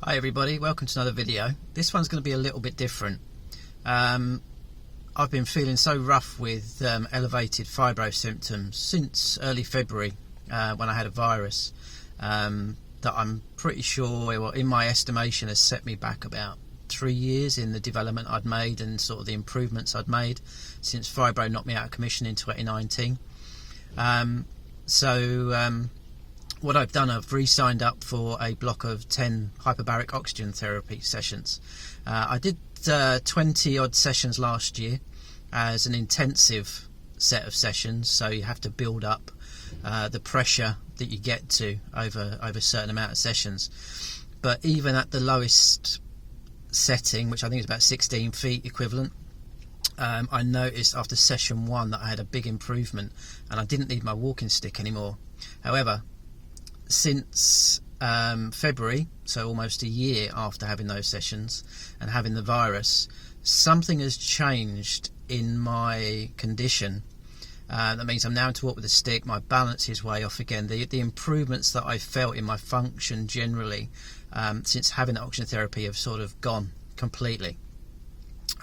Hi everybody, welcome to another video. This one's going to be a little bit different. I've been feeling so rough with elevated fibro symptoms since early February when I had a virus that I'm pretty sure, well, in my estimation, has set me back about 3 years in the development I'd made and sort of the improvements I'd made since fibro knocked me out of commission in 2019. What I've done, I've re-signed up for a block of 10 hyperbaric oxygen therapy sessions. I did 20 odd sessions last year as an intensive set of sessions, so you have to build up the pressure that you get to over a certain amount of sessions. But even at the lowest setting, which I think is about 16 feet equivalent, I noticed after session 1 that I had a big improvement and I didn't need my walking stick anymore. However, since February, so almost a year after having those sessions and having the virus, something has changed in my condition. That means I'm now able to walk with a stick, my balance is way off again. The improvements that I felt in my function generally since having the oxygen therapy have sort of gone completely.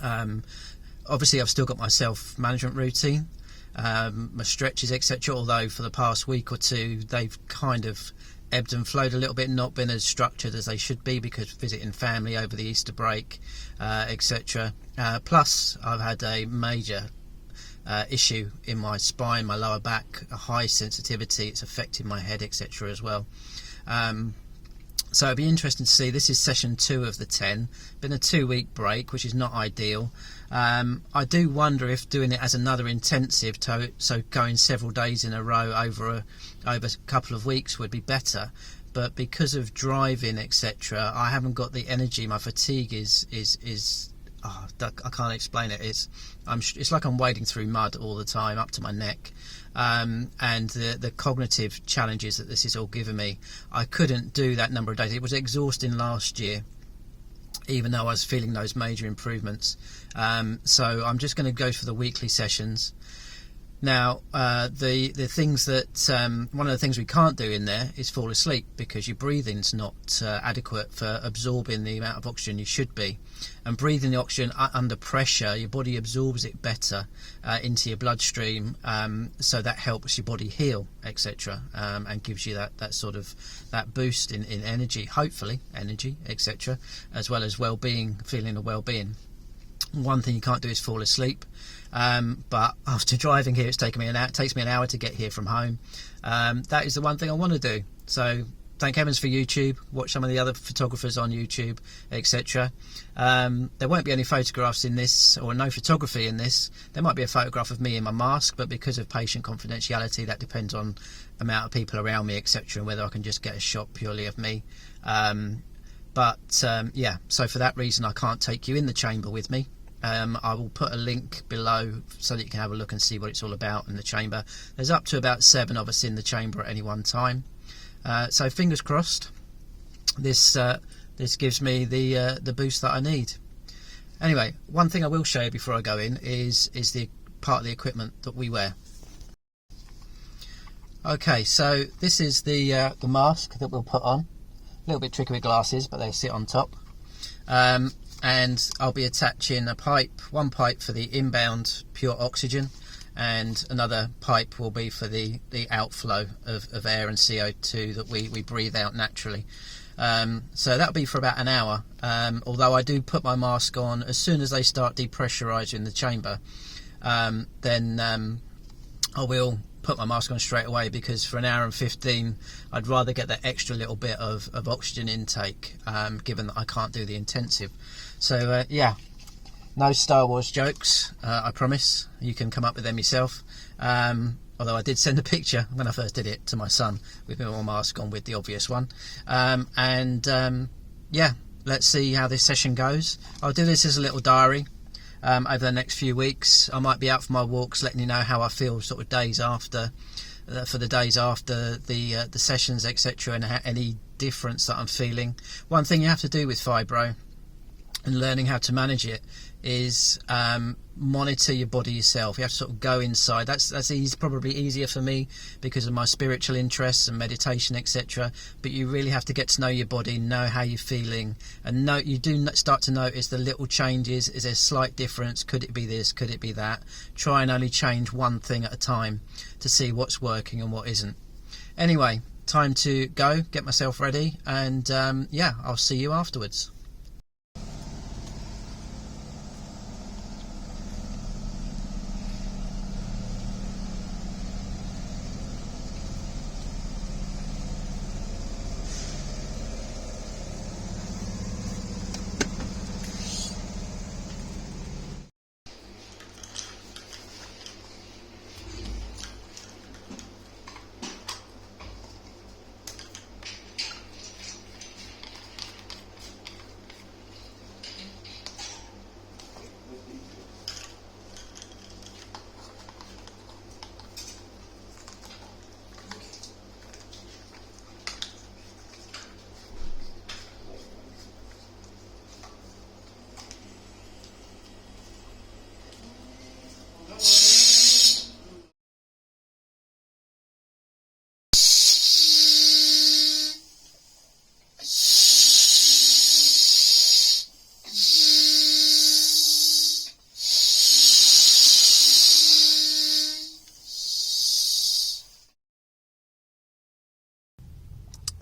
Obviously I've still got my self-management routine, my stretches, etc., although for the past week or two they've kind of ebbed and flowed a little bit, not been as structured as they should be because visiting family over the Easter break, etc. Plus I've had a major issue in my spine, my lower back, a high sensitivity. It's affected my head, etc. as well. So it'd be interesting to see. This is session 2 of the 10. Been a 2-week break, which is not ideal. I do wonder if doing it as another intensive, so going several days in a row over a couple of weeks would be better. But because of driving, etc., I haven't got the energy. My fatigue is I can't explain it. It's like I'm wading through mud all the time, up to my neck. And the cognitive challenges that this has all given me, I couldn't do that number of days. It was exhausting last year, even though I was feeling those major improvements. So I'm just going to go for the weekly sessions. Now, the things that one of the things we can't do in there is fall asleep because your breathing's not adequate for absorbing the amount of oxygen you should be. And breathing the oxygen under pressure, your body absorbs it better into your bloodstream, so that helps your body heal, etc., and gives you that sort of that boost in energy, hopefully energy, etc., as well as well-being, feeling of well-being. One thing you can't do is fall asleep, but after driving here, it takes me an hour to get here from home. That is the one thing I want to do. So thank heavens for YouTube. Watch some of the other photographers on YouTube, etc. There won't be any photographs in this, or no photography in this. There might be a photograph of me in my mask, but because of patient confidentiality, that depends on the amount of people around me, etc., and whether I can just get a shot purely of me. Yeah, so for that reason I can't take you in the chamber with me. I will put a link below so that you can have a look and see what it's all about in the chamber. There's up to about 7 of us in the chamber at any one time. So fingers crossed this gives me the boost that I need. Anyway, one thing I will show you before I go in is the part of the equipment that we wear. Okay, so this is the mask that we'll put on. A little bit tricky with glasses, but they sit on top. And I'll be attaching one pipe for the inbound pure oxygen, and another pipe will be for the outflow of air and CO2 that we breathe out naturally. So that'll be for about an hour, although I do put my mask on as soon as they start depressurising the chamber. Then I will put my mask on straight away, because for an hour and 15 I'd rather get that extra little bit of oxygen intake, given that I can't do the intensive. So yeah, no Star Wars jokes, I promise. You can come up with them yourself. Although I did send a picture when I first did it to my son with my mask on, with the obvious one. Yeah, let's see how this session goes. I'll do this as a little diary. Over the next few weeks, I might be out for my walks, letting you know how I feel sort of days after, for the days after the sessions, etc., and any difference that I'm feeling. One thing you have to do with fibro, and learning how to manage it is monitor your body yourself. You have to sort of go inside. That's easy, probably easier for me because of my spiritual interests and meditation, etc. But you really have to get to know your body, know how you're feeling, and you do start to notice the little changes. Is there a slight difference? Could it be this? Could it be that? Try and only change one thing at a time to see what's working and what isn't. Anyway, time to go, get myself ready, and yeah, I'll see you afterwards.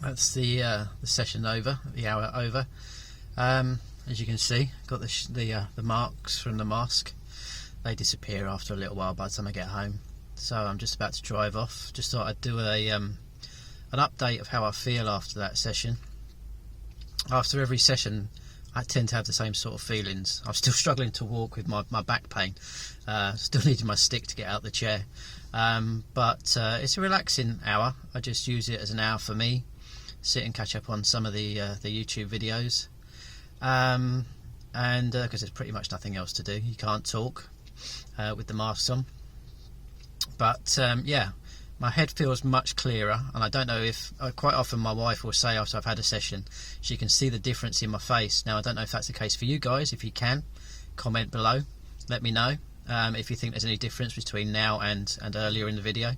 That's the session over, the hour over. As you can see, got the marks from the mask. They disappear after a little while by the time I get home. So I'm just about to drive off. Just thought I'd do an update of how I feel after that session. After every session, I tend to have the same sort of feelings. I'm still struggling to walk with my back pain. Still needing my stick to get out of the chair. But it's a relaxing hour. I just use it as an hour for me. Sit and catch up on some of the YouTube videos, and because there's pretty much nothing else to do. You can't talk with the masks on, but yeah, my head feels much clearer. And I don't know if quite often my wife will say after I've had a session she can see the difference in my face. Now I don't know if that's the case for you guys. If you can, comment below, let me know if you think there's any difference between now and earlier in the video.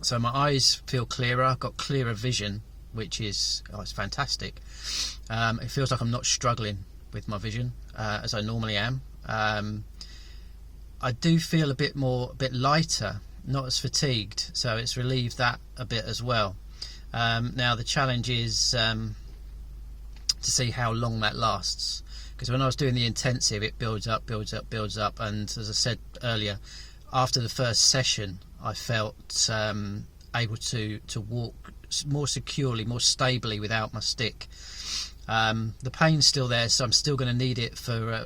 So my eyes feel clearer. I've got clearer vision, which is it's fantastic. It feels like I'm not struggling with my vision as I normally am. I do feel a bit lighter, not as fatigued, so it's relieved that a bit as well. Now the challenge is to see how long that lasts, because when I was doing the intensive, it builds up, and as I said earlier, after the first session I felt able to walk more securely, more stably without my stick. The pain's still there, so I'm still going to need it for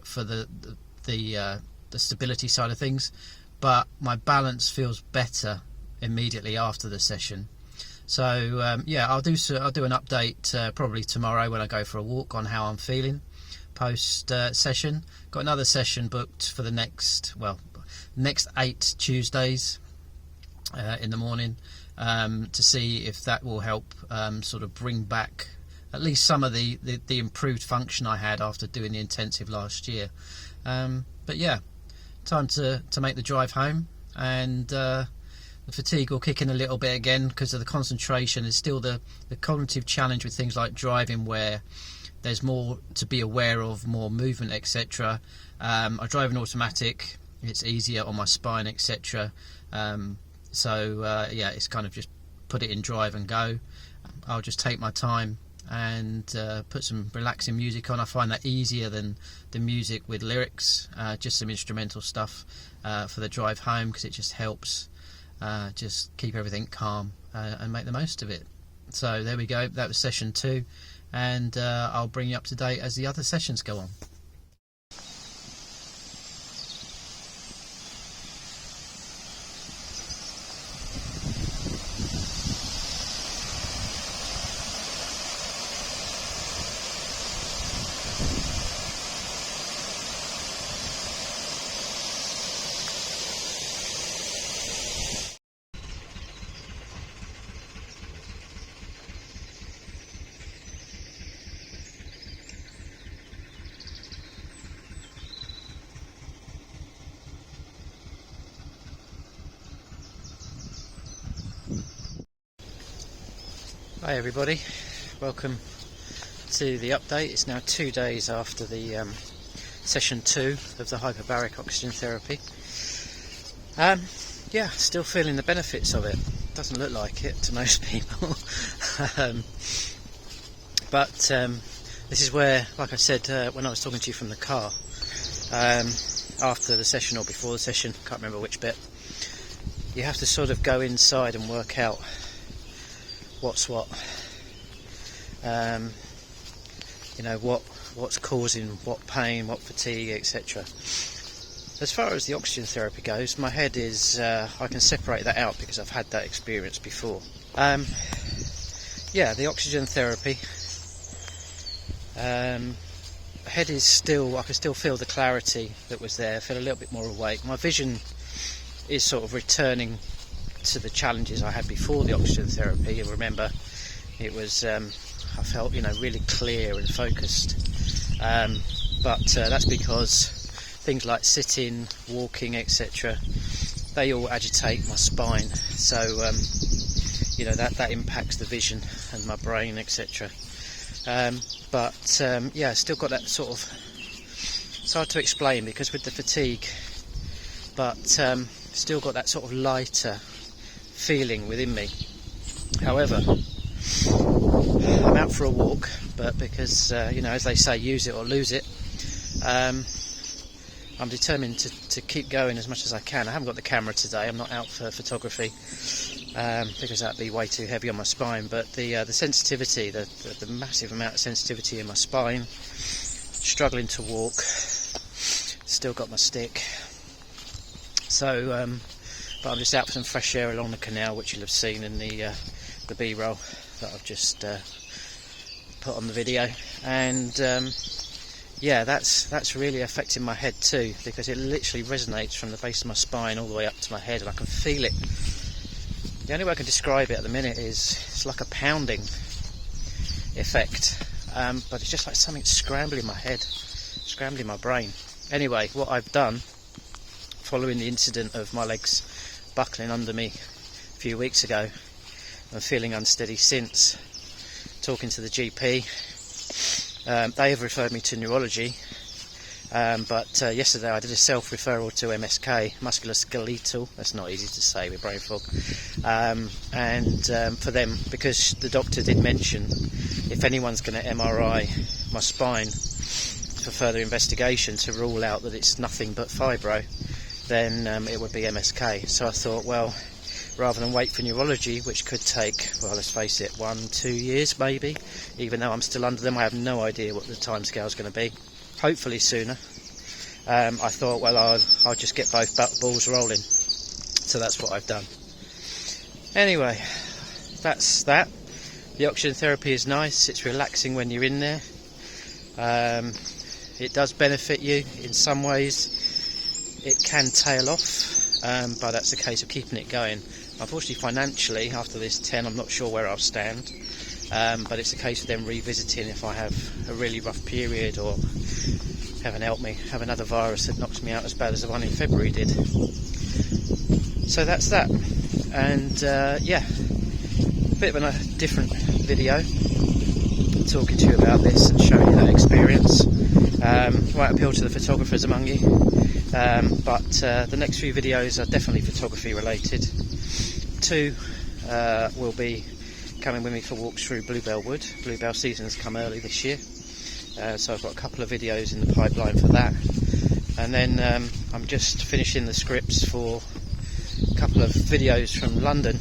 the stability side of things, but my balance feels better immediately after the session. So yeah, I'll do an update probably tomorrow when I go for a walk on how I'm feeling post session. Got another session booked for the next 8 Tuesdays in the morning, to see if that will help sort of bring back at least some of the improved function I had after doing the intensive last year. But yeah, time to make the drive home, and the fatigue will kick in a little bit again because of the concentration. There's still the cognitive challenge with things like driving, where there's more to be aware of, more movement, etc. I drive an automatic, it's easier on my spine, etc. So yeah, it's kind of just put it in drive and go. I'll just take my time and put some relaxing music on. I find that easier than the music with lyrics, just some instrumental stuff for the drive home, because it just helps just keep everything calm and make the most of it. So there we go, that was session 2, and I'll bring you up to date as the other sessions go on. Hi everybody, welcome to the update. It's now 2 days after the session 2 of the hyperbaric oxygen therapy. Yeah, still feeling the benefits of it. Doesn't look like it to most people. But this is where, like I said when I was talking to you from the car, after the session or before the session, can't remember which bit, you have to sort of go inside and work out what's what, what's causing what pain, what fatigue, etc. As far as the oxygen therapy goes, my head is, I can separate that out because I've had that experience before. Yeah, the oxygen therapy, head is still, I can still feel the clarity that was there, I feel a little bit more awake. My vision is sort of returning to the challenges I had before the oxygen therapy. You remember, it was I felt really clear and focused, but that's because things like sitting, walking, etc., they all agitate my spine, so that impacts the vision and my brain, etc. But yeah, still got that sort of, it's hard to explain because with the fatigue, but still got that sort of lighter feeling within me. However, I'm out for a walk, but because as they say, use it or lose it, I'm determined to keep going as much as I can. I haven't got the camera today, I'm not out for photography, because that'd be way too heavy on my spine, but the sensitivity, the massive amount of sensitivity in my spine, struggling to walk, still got my stick, so but I'm just out for some fresh air along the canal, which you'll have seen in the B-roll that I've just put on the video. And yeah, that's really affecting my head too, because it literally resonates from the base of my spine all the way up to my head, and I can feel it. The only way I can describe it at the minute is it's like a pounding effect, but it's just like something scrambling my head, scrambling my brain. Anyway, what I've done following the incident of my legs buckling under me a few weeks ago, and feeling unsteady since, talking to the GP, they have referred me to neurology, but yesterday I did a self-referral to MSK, musculoskeletal, that's not easy to say with brain fog, and for them, because the doctor did mention if anyone's going to MRI my spine for further investigation to rule out that it's nothing but fibro, then it would be MSK. So I thought, well, rather than wait for neurology, which could take, well, let's face it, 1-2 years maybe, even though I'm still under them, I have no idea what the timescale is going to be, hopefully sooner. I thought, well, I'll just get both balls rolling, so that's what I've done. Anyway, that's that. The oxygen therapy is nice, it's relaxing when you're in there, it does benefit you in some ways. It can tail off, but that's a case of keeping it going. Unfortunately, financially, after this 10, I'm not sure where I'll stand, but it's a case of them revisiting if I have a really rough period, or, heaven help me, have another virus that knocks me out as bad as the one in February did. So that's that, and yeah, a bit of a different video, talking to you about this and showing you that experience. Might appeal to the photographers among you, but the next few videos are definitely photography related. 2 will be coming with me for walks through Bluebell Wood. Bluebell season's come early this year, so I've got a couple of videos in the pipeline for that, and then I'm just finishing the scripts for a couple of videos from London.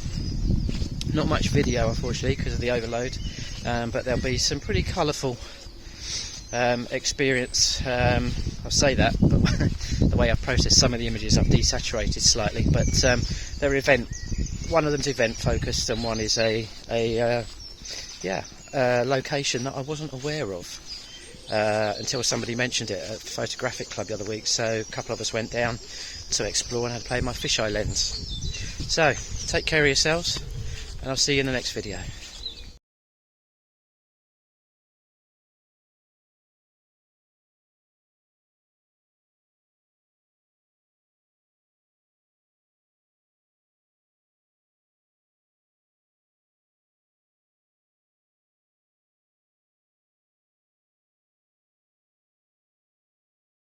Not much video, unfortunately, because of the overload, but there'll be some pretty colourful experience. I'll say that, but the way I've processed some of the images, I've desaturated slightly, but they're one of them's event focused, and one is a location that I wasn't aware of until somebody mentioned it at Photographic Club the other week, so a couple of us went down to explore and had to play my fisheye lens. So take care of yourselves, and I'll see you in the next video.